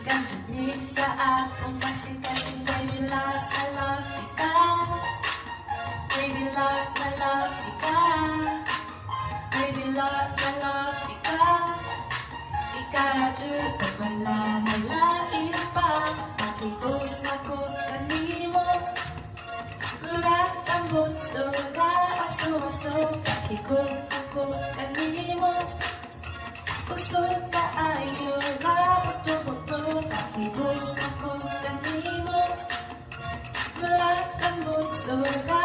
Ganjani sa akong kasing-kasing. Baby love, I love ika. Baby love, I love ika. Baby love, I love ika. Ikarajud ka wala nalain pa. Makikot kanimo. Lurat ang bunso na aso-aso. Makikot kanimo. Usod ka ayo na buto-buto. Makikot kanimo. Lurat ang bunso na